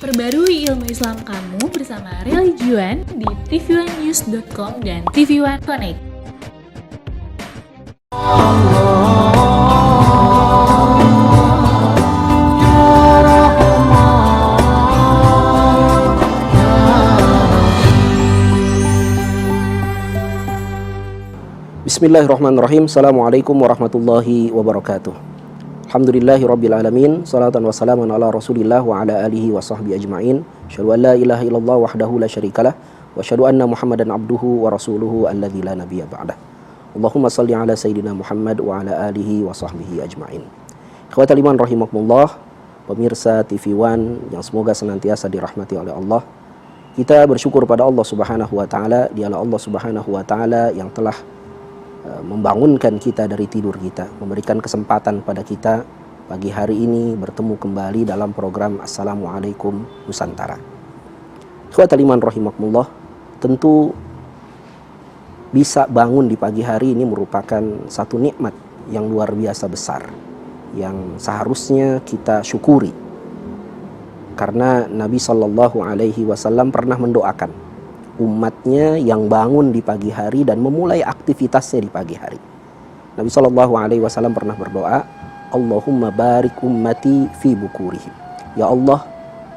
Perbarui ilmu Islam kamu bersama Religion di tv1news.com dan TV1 Connect. Bismillahirrahmanirrahim. Assalamualaikum warahmatullahi wabarakatuh. Alhamdulillahi rabbil alamin. Salatan wa salaman ala rasulillah wa ala alihi wa sahbihi ajma'in. Asyhadu an la ilaha illallah wahdahu la syarikalah wa asyhadu anna Muhammadan abduhu wa rasuluhu alladzi la nabiyya ba'dah. Allahumma salli ala sayyidina Muhammad wa ala alihi wa sahbihi ajma'in. Ikhwatal iman rahimakumullah, pemirsa TV One yang semoga senantiasa dirahmati oleh Allah. Kita bersyukur pada Allah Subhanahu wa taala. Dialah Allah Subhanahu wa taala yang telah membangunkan kita dari tidur kita, memberikan kesempatan pada kita pagi hari ini bertemu kembali dalam program Assalamualaikum Nusantara. Ikhwatal iman rahimakumullah, tentu bisa bangun di pagi hari ini merupakan satu nikmat yang luar biasa besar yang seharusnya kita syukuri, karena Nabi SAW pernah mendoakan umatnya yang bangun di pagi hari dan memulai aktivitasnya di pagi hari. Nabi SAW pernah berdoa, Allahumma barik ummati fi bukurihim. Ya Allah,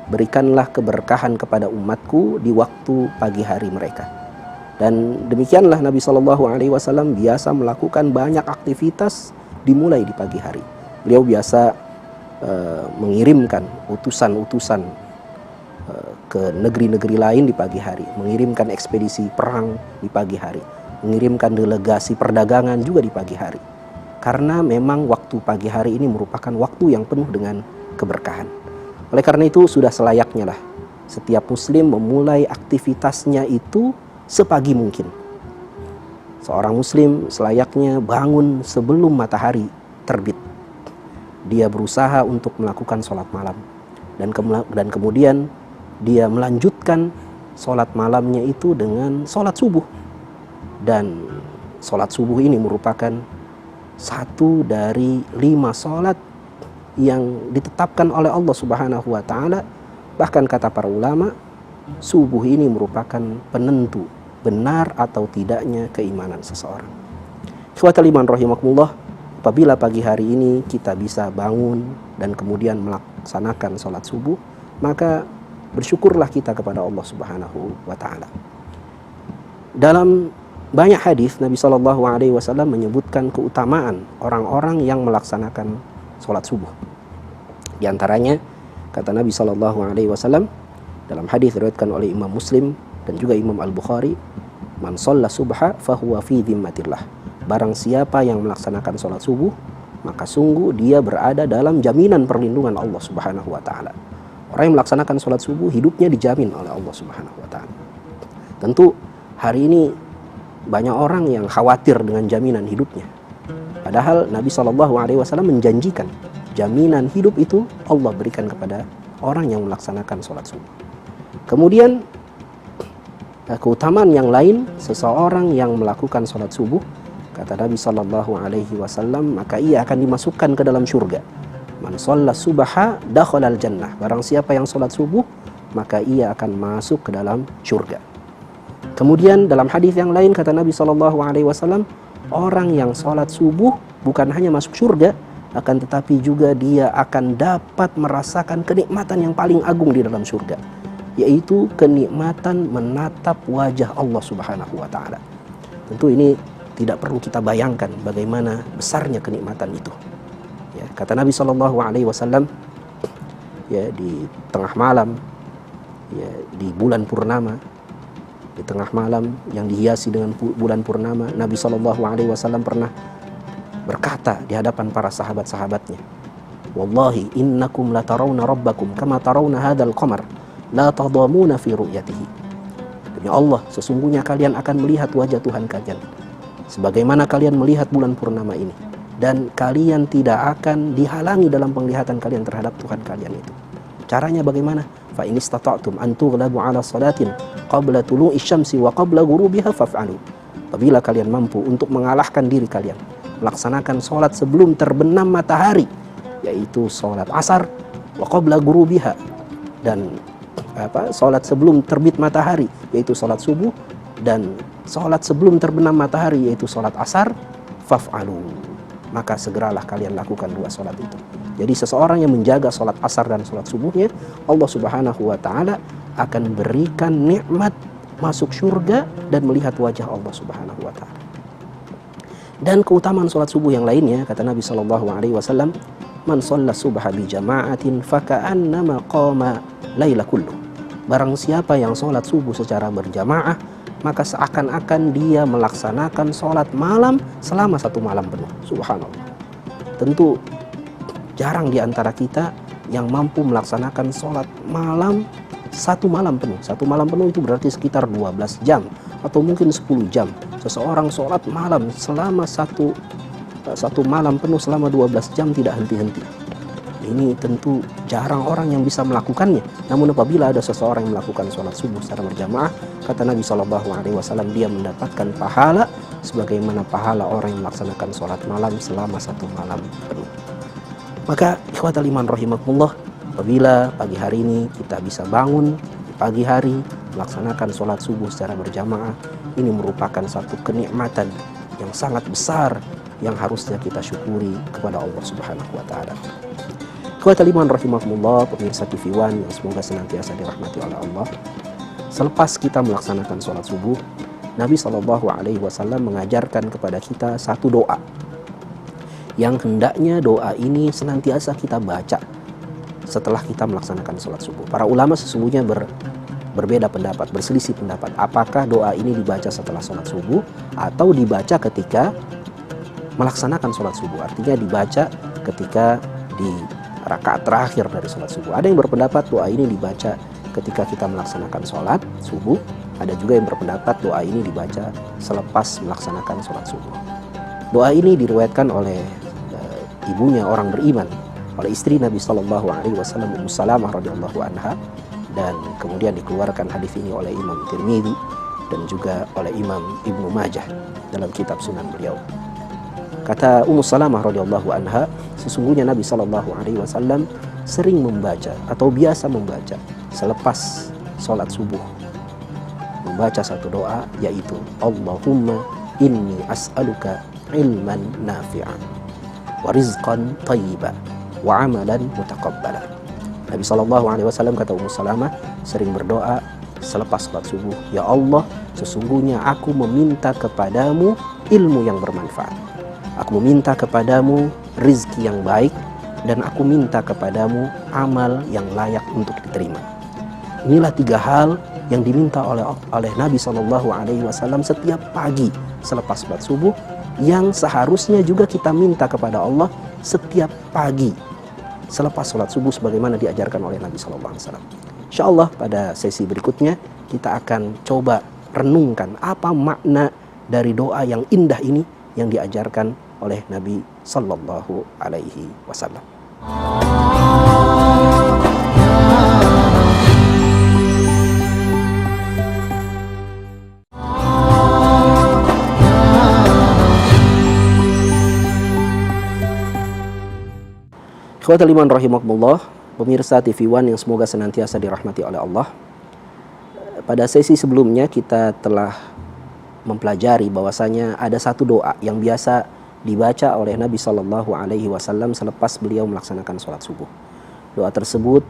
berikanlah keberkahan kepada umatku di waktu pagi hari mereka. Dan demikianlah Nabi SAW biasa melakukan banyak aktivitas dimulai di pagi hari. Beliau biasa mengirimkan utusan-utusan ke negeri-negeri lain di pagi hari, mengirimkan ekspedisi perang di pagi hari, mengirimkan delegasi perdagangan juga di pagi hari. Karena memang waktu pagi hari ini merupakan waktu yang penuh dengan keberkahan. Oleh karena itu sudah selayaknya lah setiap muslim memulai aktivitasnya itu sepagi mungkin. Seorang muslim selayaknya bangun sebelum matahari terbit. Dia berusaha untuk melakukan sholat malam dan kemudian dia melanjutkan sholat malamnya itu dengan sholat subuh. Dan sholat subuh ini merupakan satu dari 5 sholat yang ditetapkan oleh Allah Subhanahu wa ta'ala. Bahkan kata para ulama, subuh ini merupakan penentu benar atau tidaknya keimanan seseorang. Ikhwatal iman rahimakumullah, apabila pagi hari ini kita bisa bangun dan kemudian melaksanakan sholat subuh, maka bersyukurlah kita kepada Allah Subhanahu wa ta'ala. Dalam banyak hadis Nabi SAW menyebutkan keutamaan orang-orang yang melaksanakan sholat subuh. Di antaranya kata Nabi SAW dalam hadis diriwayatkan oleh Imam Muslim dan juga Imam Al-Bukhari, man shalla subha fahuwa fi dhimmatillah. Barang siapa yang melaksanakan sholat subuh, maka sungguh dia berada dalam jaminan perlindungan Allah Subhanahu wa ta'ala. Orang yang melaksanakan sholat subuh hidupnya dijamin oleh Allah Subhanahu wa ta'ala. Tentu hari ini banyak orang yang khawatir dengan jaminan hidupnya. Padahal Nabi SAW menjanjikan jaminan hidup itu Allah berikan kepada orang yang melaksanakan sholat subuh. Kemudian keutamaan yang lain, seseorang yang melakukan sholat subuh, kata Nabi SAW, maka ia akan dimasukkan ke dalam surga. Man shalla subha dakhalal jannah. Barang siapa yang sholat subuh, maka ia akan masuk ke dalam surga. Kemudian dalam hadis yang lain kata Nabi SAW, orang yang sholat subuh bukan hanya masuk surga, akan tetapi juga dia akan dapat merasakan kenikmatan yang paling agung di dalam surga, yaitu kenikmatan menatap wajah Allah Subhanahu wa ta'ala. Tentu ini tidak perlu kita bayangkan bagaimana besarnya kenikmatan itu. Ya, kata Nabi SAW, ya, di tengah malam, ya, di bulan purnama, di tengah malam yang dihiasi dengan bulan purnama, Nabi SAW pernah berkata di hadapan para sahabat-sahabatnya, wallahi innakum la tarawna rabbakum kama tarawna hadzal qamar la tadamuna fi ru'yatihi. Demi Allah, sesungguhnya kalian akan melihat wajah Tuhan kalian sebagaimana kalian melihat bulan purnama ini, dan kalian tidak akan dihalangi dalam penglihatan kalian terhadap Tuhan kalian itu. Caranya bagaimana? Fa in istata'tum an tughlabu 'ala salatin qabla tulu'i syamsi wa qabla ghurubiha faf'alu. Apabila kalian mampu untuk mengalahkan diri kalian, melaksanakan salat sebelum terbenam matahari, yaitu salat asar, wa qabla ghurubiha, dan sholat sebelum terbit matahari, yaitu sholat subuh, dan sholat sebelum terbenam matahari, yaitu sholat asar, faf'alu, maka segeralah kalian lakukan dua sholat itu. Jadi seseorang yang menjaga sholat asar dan sholat subuhnya, Allah Subhanahu wa Ta'ala akan berikan nikmat masuk surga dan melihat wajah Allah Subhanahu wa Ta'ala. Dan keutamaan sholat subuh yang lainnya, kata Nabi SAW, man shalla subha bi jama'atin faka'annama qama laila kullu. Barang siapa yang sholat subuh secara berjamaah, maka seakan-akan dia melaksanakan sholat malam selama satu malam penuh. Subhanallah. Tentu jarang di antara kita yang mampu melaksanakan sholat malam satu malam penuh. Satu malam penuh itu berarti sekitar 12 jam atau mungkin 10 jam. Seseorang sholat malam selama satu malam penuh selama 12 jam tidak henti-henti. Ini tentu jarang orang yang bisa melakukannya. Namun apabila ada seseorang yang melakukan sholat subuh secara berjamaah, kata Nabi SAW, dia mendapatkan pahala sebagaimana pahala orang yang melaksanakan sholat malam selama satu malam penuh. Maka ikhwatal iman rahimakumullah, apabila pagi hari ini kita bisa bangun di pagi hari melaksanakan sholat subuh secara berjamaah, ini merupakan satu kenikmatan yang sangat besar yang harusnya kita syukuri kepada Allah Subhanahu wa Ta'ala. Ikhwatal iman rahimakumullah, pemirsa TV One yang semoga senantiasa dirahmati oleh Allah. Selepas kita melaksanakan sholat subuh, Nabi SAW mengajarkan kepada kita satu doa yang hendaknya doa ini senantiasa kita baca setelah kita melaksanakan sholat subuh. Para ulama sesungguhnya berbeda pendapat, berselisih pendapat, apakah doa ini dibaca setelah sholat subuh atau dibaca ketika melaksanakan sholat subuh. Artinya dibaca ketika di rakaat terakhir dari sholat subuh. Ada yang berpendapat doa ini dibaca ketika kita melaksanakan sholat subuh. Ada juga yang berpendapat doa ini dibaca selepas melaksanakan sholat subuh. Doa ini diriwayatkan oleh ibunya orang beriman, oleh istri Nabi SAW, Ummu Salamah radhiyallahu anha, dan kemudian dikeluarkan hadis ini oleh Imam Tirmidzi dan juga oleh Imam Ibnu Majah dalam kitab Sunan beliau. Kata Ummu Salamah radhiyallahu anha, sesungguhnya Nabi SAW sering membaca atau biasa membaca selepas sholat subuh, membaca satu doa, yaitu Allahumma inni as'aluka ilman nafi'an wa rizqan thayyiban wa amalan mutaqabbala. Nabi SAW, kata Ummu Salamah, sering berdoa selepas sholat subuh, ya Allah, sesungguhnya aku meminta kepadamu ilmu yang bermanfaat, aku meminta kepadamu rizki yang baik, dan aku minta kepadamu amal yang layak untuk diterima. Inilah tiga hal yang diminta oleh Nabi SAW setiap pagi selepas sholat subuh, yang seharusnya juga kita minta kepada Allah setiap pagi selepas sholat subuh sebagaimana diajarkan oleh Nabi SAW. InsyaAllah pada sesi berikutnya kita akan coba renungkan apa makna dari doa yang indah ini yang diajarkan oleh Nabi Sallallahu Alaihi Wasallam. Ikhwatal iman rahimakumullah, pemirsa TV One yang semoga senantiasa dirahmati oleh Allah. Pada sesi sebelumnya kita telah mempelajari bahwasanya ada satu doa yang biasa dibaca oleh Nabi Sallallahu Alaihi Wasallam selepas beliau melaksanakan sholat subuh. Doa tersebut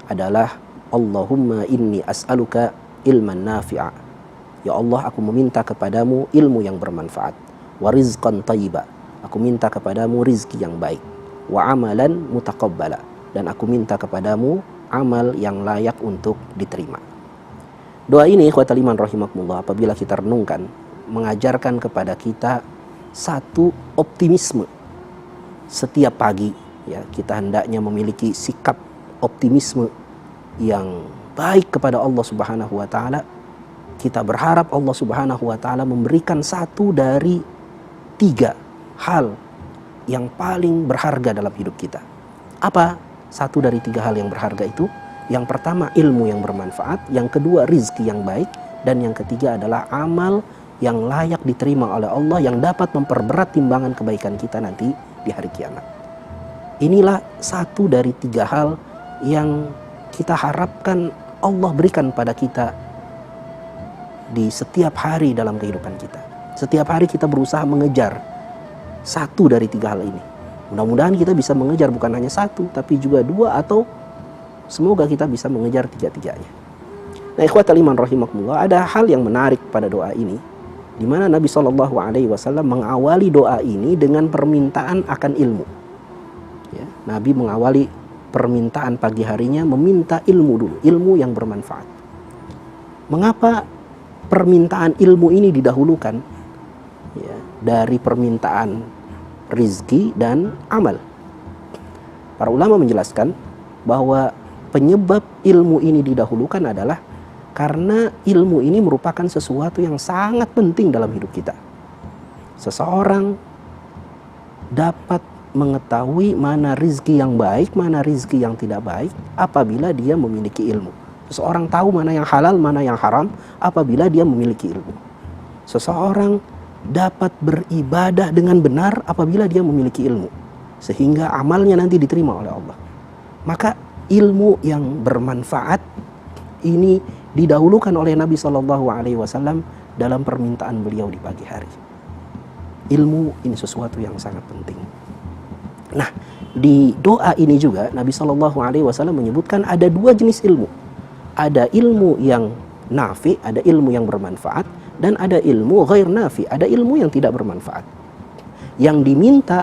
adalah Allahumma inni as'aluka ilman nafi'a. Ya Allah, aku meminta kepadamu ilmu yang bermanfaat. Wa rizqan thayyiba. Aku minta kepadamu rizki yang baik. Wa amalan mutaqabbala. Dan aku minta kepadamu amal yang layak untuk diterima. Doa ini, ikhwatal iman rahimakumullah, apabila kita renungkan, mengajarkan kepada kita satu optimisme. Setiap pagi ya, kita hendaknya memiliki sikap optimisme yang baik kepada Allah Subhanahu wa Ta'ala. Kita berharap Allah Subhanahu wa Ta'ala memberikan satu dari tiga hal yang paling berharga dalam hidup kita. Apa satu dari tiga hal yang berharga itu? Yang pertama, ilmu yang bermanfaat. Yang kedua, rizki yang baik. Dan yang ketiga adalah amal yang layak diterima oleh Allah, yang dapat memperberat timbangan kebaikan kita nanti di hari kiamat. Inilah satu dari tiga hal yang kita harapkan Allah berikan pada kita di setiap hari dalam kehidupan kita. Setiap hari kita berusaha mengejar satu dari tiga hal ini. Mudah-mudahan kita bisa mengejar bukan hanya satu, tapi juga dua, atau semoga kita bisa mengejar tiga-tiganya. Nah, ikhwatal iman rahimakumullah, ada hal yang menarik pada doa ini, di mana Nabi SAW mengawali doa ini dengan permintaan akan ilmu. Ya, Nabi mengawali permintaan pagi harinya meminta ilmu dulu, ilmu yang bermanfaat. Mengapa permintaan ilmu ini didahulukan ya, dari permintaan rizki dan amal? Para ulama menjelaskan bahwa penyebab ilmu ini didahulukan adalah karena ilmu ini merupakan sesuatu yang sangat penting dalam hidup kita. Seseorang dapat mengetahui mana rizki yang baik, mana rizki yang tidak baik apabila dia memiliki ilmu. Seseorang tahu mana yang halal, mana yang haram apabila dia memiliki ilmu. Seseorang dapat beribadah dengan benar apabila dia memiliki ilmu, sehingga amalnya nanti diterima oleh Allah. Maka ilmu yang bermanfaat ini didahulukan oleh Nabi SAW dalam permintaan beliau di pagi hari. Ilmu ini sesuatu yang sangat penting. Nah, di doa ini juga Nabi SAW menyebutkan ada dua jenis ilmu. Ada ilmu yang nafi, ada ilmu yang bermanfaat, dan ada ilmu ghair nafi, ada ilmu yang tidak bermanfaat. Yang diminta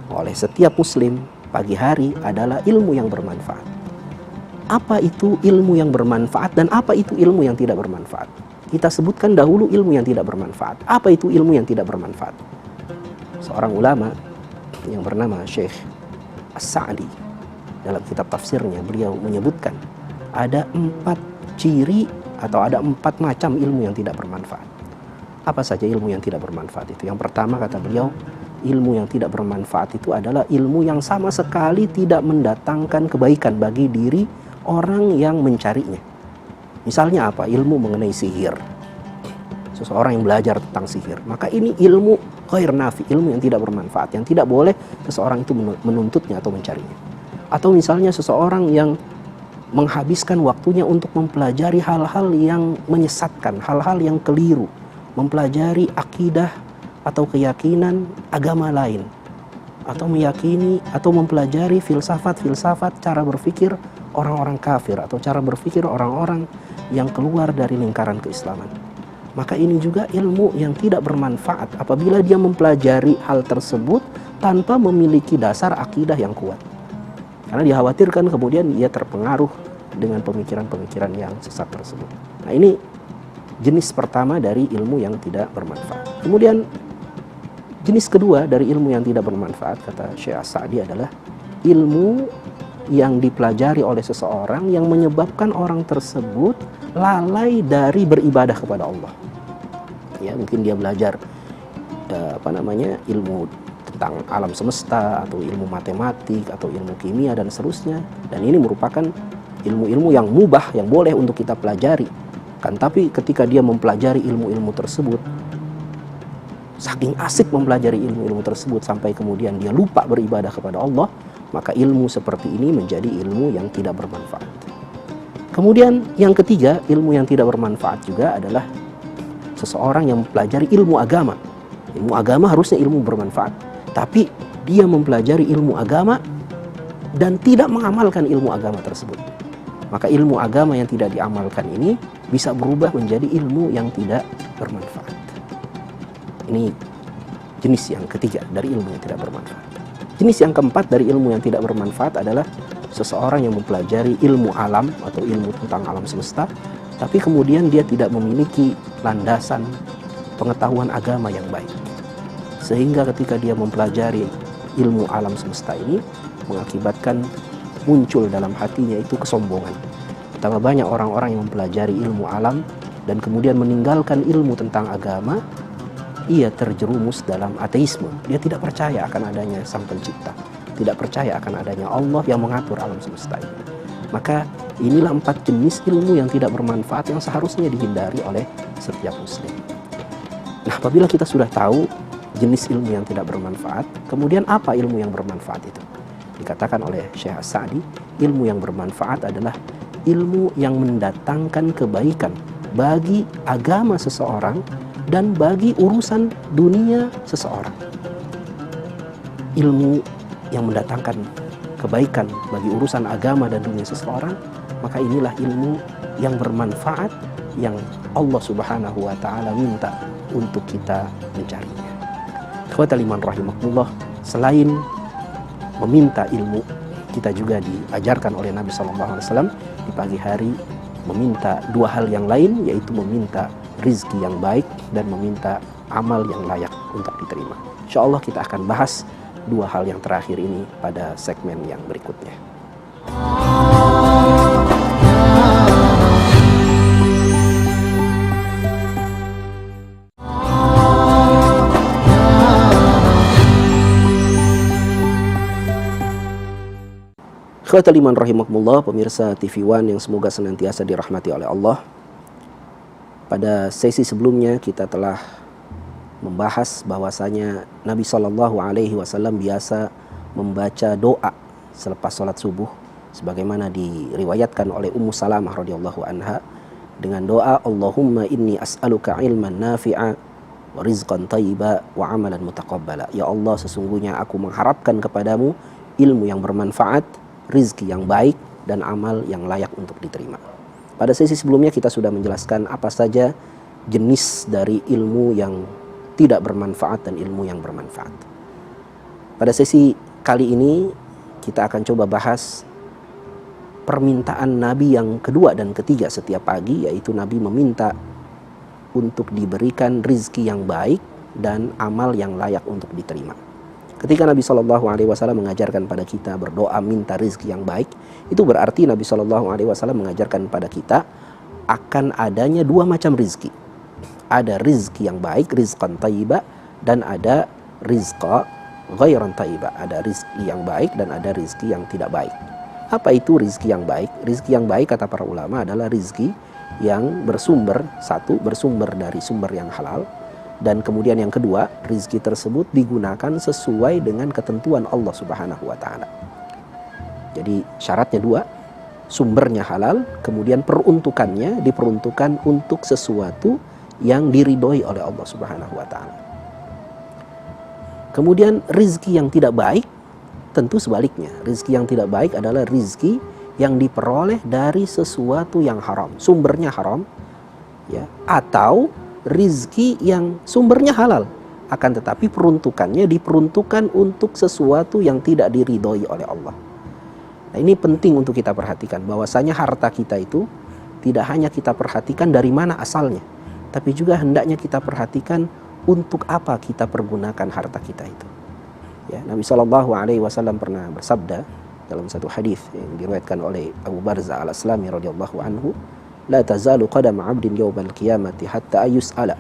oleh setiap muslim pagi hari adalah ilmu yang bermanfaat. Apa itu ilmu yang bermanfaat dan apa itu ilmu yang tidak bermanfaat? Kita sebutkan dahulu ilmu yang tidak bermanfaat. Apa itu ilmu yang tidak bermanfaat? Seorang ulama yang bernama Syekh As-Sa'di dalam kitab tafsirnya, beliau menyebutkan ada 4 ciri atau ada 4 macam ilmu yang tidak bermanfaat. Apa saja ilmu yang tidak bermanfaat itu? Yang pertama, kata beliau, ilmu yang tidak bermanfaat itu adalah ilmu yang sama sekali tidak mendatangkan kebaikan bagi diri orang yang mencarinya. Misalnya apa? Ilmu mengenai sihir. Seseorang yang belajar tentang sihir, maka ini ilmu ghair nafi, ilmu yang tidak bermanfaat, yang tidak boleh seseorang itu menuntutnya atau mencarinya. Atau misalnya seseorang yang menghabiskan waktunya untuk mempelajari hal-hal yang menyesatkan, hal-hal yang keliru, mempelajari akidah atau keyakinan agama lain, atau meyakini atau mempelajari filsafat-filsafat cara berpikir orang-orang kafir atau cara berpikir orang-orang yang keluar dari lingkaran keislaman. Maka ini juga ilmu yang tidak bermanfaat apabila dia mempelajari hal tersebut tanpa memiliki dasar akidah yang kuat. Karena dikhawatirkan kemudian ia terpengaruh dengan pemikiran-pemikiran yang sesat tersebut. Nah, ini jenis pertama dari ilmu yang tidak bermanfaat. Kemudian jenis kedua dari ilmu yang tidak bermanfaat, kata Syekh As-Sa'di, adalah ilmu yang dipelajari oleh seseorang yang menyebabkan orang tersebut lalai dari beribadah kepada Allah. Ya, mungkin dia belajar ilmu tentang alam semesta atau ilmu matematik atau ilmu kimia dan seterusnya, dan ini merupakan ilmu-ilmu yang mubah yang boleh untuk kita pelajari kan. Tapi ketika dia mempelajari ilmu-ilmu tersebut, saking asik mempelajari ilmu-ilmu tersebut sampai kemudian dia lupa beribadah kepada Allah, maka ilmu seperti ini menjadi ilmu yang tidak bermanfaat. Kemudian yang ketiga, ilmu yang tidak bermanfaat juga adalah seseorang yang mempelajari ilmu agama. Ilmu agama harusnya ilmu bermanfaat, tapi dia mempelajari ilmu agama dan tidak mengamalkan ilmu agama tersebut. Maka ilmu agama yang tidak diamalkan ini bisa berubah menjadi ilmu yang tidak bermanfaat. Ini jenis yang ketiga dari ilmu yang tidak bermanfaat. Jenis yang keempat dari ilmu yang tidak bermanfaat adalah seseorang yang mempelajari ilmu alam atau ilmu tentang alam semesta, tapi kemudian dia tidak memiliki landasan pengetahuan agama yang baik. Sehingga ketika dia mempelajari ilmu alam semesta ini, mengakibatkan muncul dalam hatinya itu kesombongan. Betapa banyak orang-orang yang mempelajari ilmu alam dan kemudian meninggalkan ilmu tentang agama, ia terjerumus dalam ateisme. Dia tidak percaya akan adanya Sang Pencipta, tidak percaya akan adanya Allah yang mengatur alam semesta ini. Maka inilah 4 jenis ilmu yang tidak bermanfaat yang seharusnya dihindari oleh setiap muslim. Nah, apabila kita sudah tahu jenis ilmu yang tidak bermanfaat, kemudian apa ilmu yang bermanfaat itu? Dikatakan oleh Syekh As-Sa'di, ilmu yang bermanfaat adalah ilmu yang mendatangkan kebaikan bagi agama seseorang dan bagi urusan dunia seseorang. Ilmu yang mendatangkan kebaikan bagi urusan agama dan dunia seseorang, maka inilah ilmu yang bermanfaat yang Allah Subhanahu wa taala minta untuk kita mencarinya. Ikhwatal iman rahimakumullah, selain meminta ilmu, kita juga diajarkan oleh Nabi SAW di pagi hari meminta dua hal yang lain, yaitu meminta rizki yang baik dan meminta amal yang layak untuk diterima. Insya Allah kita akan bahas dua hal yang terakhir ini pada segmen yang berikutnya. Ikhwatal iman rahimakumullah, pemirsa TV One yang semoga senantiasa dirahmati oleh Allah. Pada sesi sebelumnya kita telah membahas bahwasanya Nabi SAW biasa membaca doa selepas sholat subuh, sebagaimana diriwayatkan oleh Ummu Salamah radhiyallahu anha dengan doa Allahumma inni as'aluka ilman nafi'a wa rizqan thayyiba wa amalan mutaqabbala. Ya Allah, sesungguhnya aku mengharapkan kepadamu ilmu yang bermanfaat, rizki yang baik, dan amal yang layak untuk diterima. Pada sesi sebelumnya kita sudah menjelaskan apa saja jenis dari ilmu yang tidak bermanfaat dan ilmu yang bermanfaat. Pada sesi kali ini kita akan coba bahas permintaan Nabi yang kedua dan ketiga setiap pagi, yaitu Nabi meminta untuk diberikan rizki yang baik dan amal yang layak untuk diterima. Ketika Nabi SAW mengajarkan pada kita berdoa minta rizki yang baik, itu berarti Nabi SAW mengajarkan pada kita akan adanya dua macam rizki. Ada rizki yang baik, rizqan thayyiba, dan ada rizqa ghairan thayyiba. Ada rizki yang baik dan ada rizki yang tidak baik. Apa itu rizki yang baik? Rizki yang baik kata para ulama adalah rizki yang bersumber, satu, bersumber dari sumber yang halal, dan kemudian yang kedua, rizki tersebut digunakan sesuai dengan ketentuan Allah Subhanahu wa taala. Jadi syaratnya dua, sumbernya halal, kemudian peruntukannya diperuntukkan untuk sesuatu yang diridhoi oleh Allah Subhanahu wa taala. Kemudian rizki yang tidak baik tentu sebaliknya. Rizki yang tidak baik adalah rizki yang diperoleh dari sesuatu yang haram, sumbernya haram, ya, atau rizki yang sumbernya halal, akan tetapi peruntukannya diperuntukkan untuk sesuatu yang tidak diridhoi oleh Allah. Nah, ini penting untuk kita perhatikan, bahwasanya harta kita itu tidak hanya kita perhatikan dari mana asalnya, tapi juga hendaknya kita perhatikan untuk apa kita pergunakan harta kita itu. Ya, Nabi SAW pernah bersabda dalam satu hadis yang diriwayatkan oleh Abu Barzah al-Aslami radhiyallahu anhu, la tazalu qadama 'abdin yawmal qiyamati hatta yus'ala.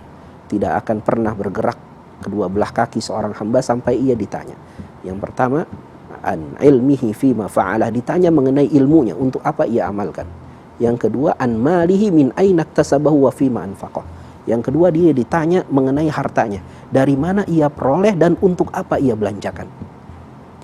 Tidak akan pernah bergerak kedua belah kaki seorang hamba sampai ia ditanya. Yang pertama, an ilmihi fima fa'alah, ditanya mengenai ilmunya, untuk apa ia amalkan. Yang kedua, an malihi min aina iktasabahu wa fima anfaqah. Yang kedua, dia ditanya mengenai hartanya, dari mana ia peroleh dan untuk apa ia belanjakan.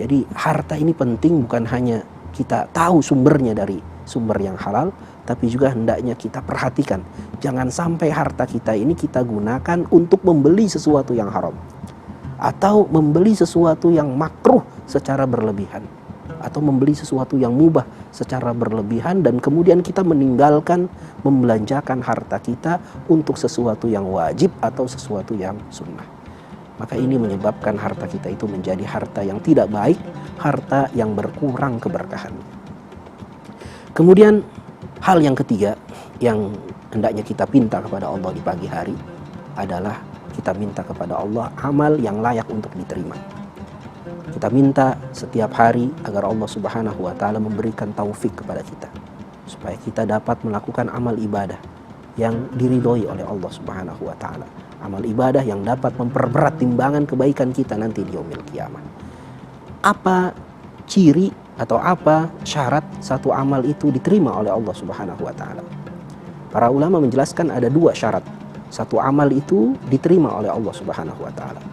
Jadi harta ini penting, bukan hanya kita tahu sumbernya dari sumber yang halal, tapi juga hendaknya kita perhatikan, jangan sampai harta kita ini kita gunakan untuk membeli sesuatu yang haram, atau membeli sesuatu yang makruh secara berlebihan, atau membeli sesuatu yang mubah secara berlebihan, dan kemudian kita meninggalkan membelanjakan harta kita untuk sesuatu yang wajib atau sesuatu yang sunnah. Maka ini menyebabkan harta kita itu menjadi harta yang tidak baik, harta yang berkurang keberkahan. Kemudian hal yang ketiga yang hendaknya kita minta kepada Allah di pagi hari adalah kita minta kepada Allah amal yang layak untuk diterima. Kita minta setiap hari agar Allah Subhanahu wa taala memberikan taufik kepada kita, supaya kita dapat melakukan amal ibadah yang diridhoi oleh Allah Subhanahu wa taala. Amal ibadah yang dapat memperberat timbangan kebaikan kita nanti di yaumil qiyamah. Apa ciri atau apa syarat satu amal itu diterima oleh Allah Subhanahu wa taala? Para ulama menjelaskan ada dua syarat satu amal itu diterima oleh Allah Subhanahu wa taala.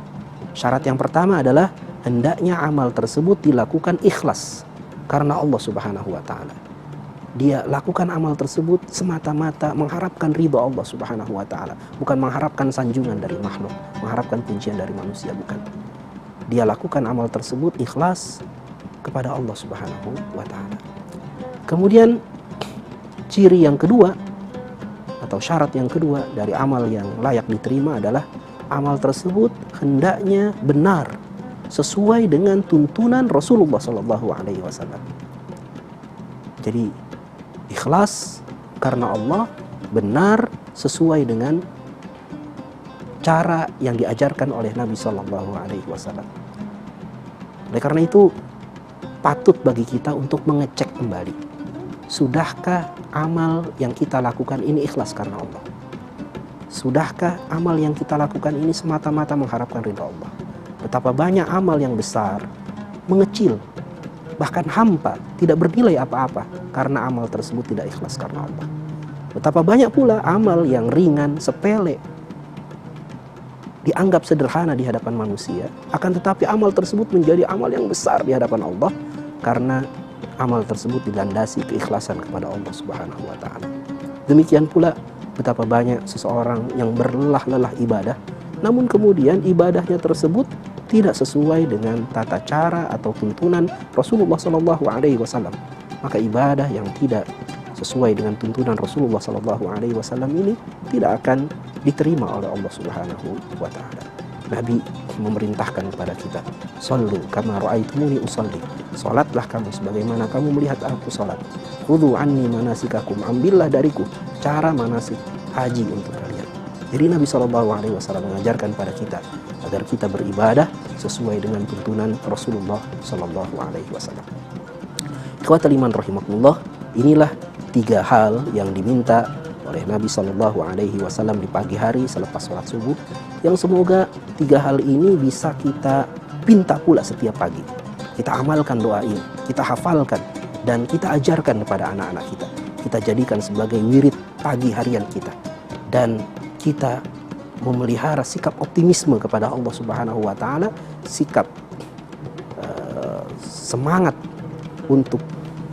Syarat yang pertama adalah hendaknya amal tersebut dilakukan ikhlas karena Allah Subhanahu wa taala. dia lakukan amal tersebut semata-mata mengharapkan ridho Allah Subhanahu wa ta'ala, bukan mengharapkan sanjungan dari makhluk, mengharapkan pujian dari manusia, bukan. Dia lakukan amal tersebut ikhlas kepada Allah Subhanahu wa ta'ala. Kemudian ciri yang kedua atau syarat yang kedua dari amal yang layak diterima adalah amal tersebut hendaknya benar sesuai dengan tuntunan Rasulullah SAW. Jadi ikhlas karena Allah, benar sesuai dengan cara yang diajarkan oleh Nabi SAW. Oleh karena itu patut bagi kita untuk mengecek kembali, sudahkah amal yang kita lakukan ini ikhlas karena Allah? Sudahkah amal yang kita lakukan ini semata-mata mengharapkan ridha Allah? Betapa banyak amal yang besar mengecil, bahkan hampa, tidak bernilai apa-apa karena amal tersebut tidak ikhlas karena Allah. Betapa banyak pula amal yang ringan, sepele, dianggap sederhana di hadapan manusia, akan tetapi amal tersebut menjadi amal yang besar di hadapan Allah karena amal tersebut dilandasi keikhlasan kepada Allah Subhanahu wa ta'ala. Demikian pula betapa banyak seseorang yang berlelah-lelah ibadah, namun kemudian ibadahnya tersebut tidak sesuai dengan tata cara atau tuntunan Rasulullah SAW. Maka ibadah yang tidak sesuai dengan tuntunan Rasulullah SAW ini tidak akan diterima oleh Allah Subhanahu wa ta'ala. Nabi memerintahkan kepada kita, "Shallu kama ra'aitumuni usalli." Salatlah kamu sebagaimana kamu melihat aku salat. "Khudhu anni manasikakum." Ambillah dariku cara manasik haji untuk kalian. Jadi Nabi SAW mengajarkan pada kita agar kita beribadah sesuai dengan tuntunan Rasulullah SAW. Ikhwatal iman rahimakumullah, inilah 3 hal yang diminta oleh Nabi SAW di pagi hari selepas sholat subuh, yang semoga 3 hal ini bisa kita pinta pula setiap pagi. Kita amalkan doa ini, kita hafalkan, dan kita ajarkan kepada anak-anak kita. Kita jadikan sebagai wirid pagi harian kita, dan kita memelihara sikap optimisme kepada Allah Subhanahu wa ta'ala, sikap semangat untuk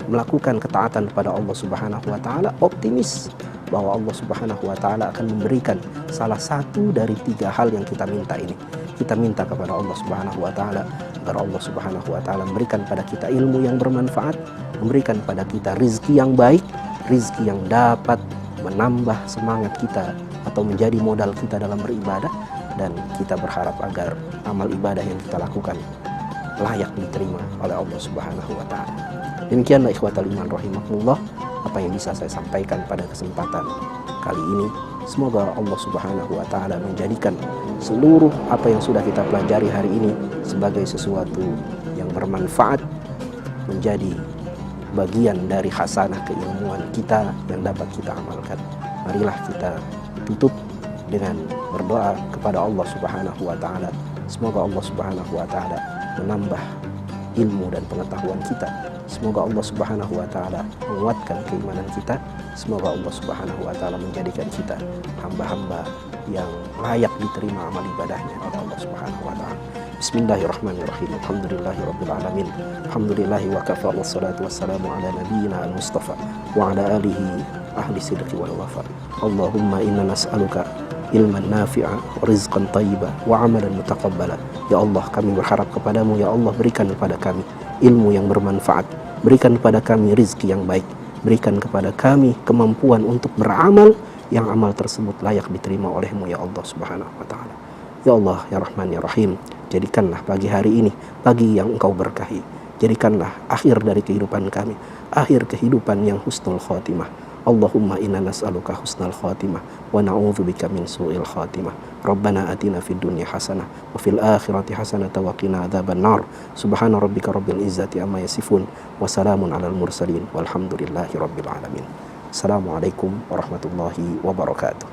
melakukan ketaatan kepada Allah Subhanahu wa ta'ala, optimis bahwa Allah Subhanahu wa ta'ala akan memberikan salah satu dari 3 hal yang kita minta ini. Kita minta kepada Allah Subhanahu wa ta'ala agar Allah Subhanahu wa ta'ala memberikan pada kita ilmu yang bermanfaat, memberikan pada kita rizki yang baik, rizki yang dapat menambah semangat kita atau menjadi modal kita dalam beribadah, dan kita berharap agar amal ibadah yang kita lakukan layak diterima oleh Allah Subhanahu wa ta'ala. Demikianlah ikhwatal iman rahimakumullah apa yang bisa saya sampaikan pada kesempatan kali ini. Semoga Allah Subhanahu wa ta'ala menjadikan seluruh apa yang sudah kita pelajari hari ini sebagai sesuatu yang bermanfaat, menjadi bagian dari hasanah keilmuan kita yang dapat kita amalkan. Marilah kita tutup dengan berdoa kepada Allah Subhanahu wa ta'ala. Semoga Allah Subhanahu wa ta'ala menambah ilmu dan pengetahuan kita. Semoga Allah Subhanahu wa ta'ala menguatkan keimanan kita. Semoga Allah Subhanahu wa ta'ala menjadikan kita hamba-hamba yang layak diterima amal ibadahnya oleh Allah Subhanahu wa ta'ala. Bismillahirrahmanirrahim. Alhamdulillahi rabbil alamin. Alhamdulillahi wa kafa, wassalatu wassalamu ala nabiyyina al-mustafa wa ala alihi ahli sidqi wal wafa. Allahumma inna nas'aluka ilman nafi'a, rizqan tayyiba, wa amalan mutaqabbala. Ya Allah, kami berharap kepadamu, ya Allah, berikan kepada kami ilmu yang bermanfaat, berikan kepada kami rizki yang baik, berikan kepada kami kemampuan untuk beramal yang amal tersebut layak diterima olehmu, ya Allah Subhanahu wa ta'ala. Ya Allah, ya Rahman, ya Rahim, jadikanlah pagi hari ini pagi yang engkau berkahi. Jadikanlah akhir dari kehidupan kami akhir kehidupan yang husnul khotimah. Allahumma inna nas'aluka husnal khatimah wa na'udzubika min su'il khatimah. Rabbana atina fid dunya hasanah wa fil akhirati hasanah wa qina adzaban nar. Subhana rabbika rabbil izzati amma yasifun wa salamun alal mursalin walhamdulillahi rabbil alamin. Assalamualaikum warahmatullahi wabarakatuh.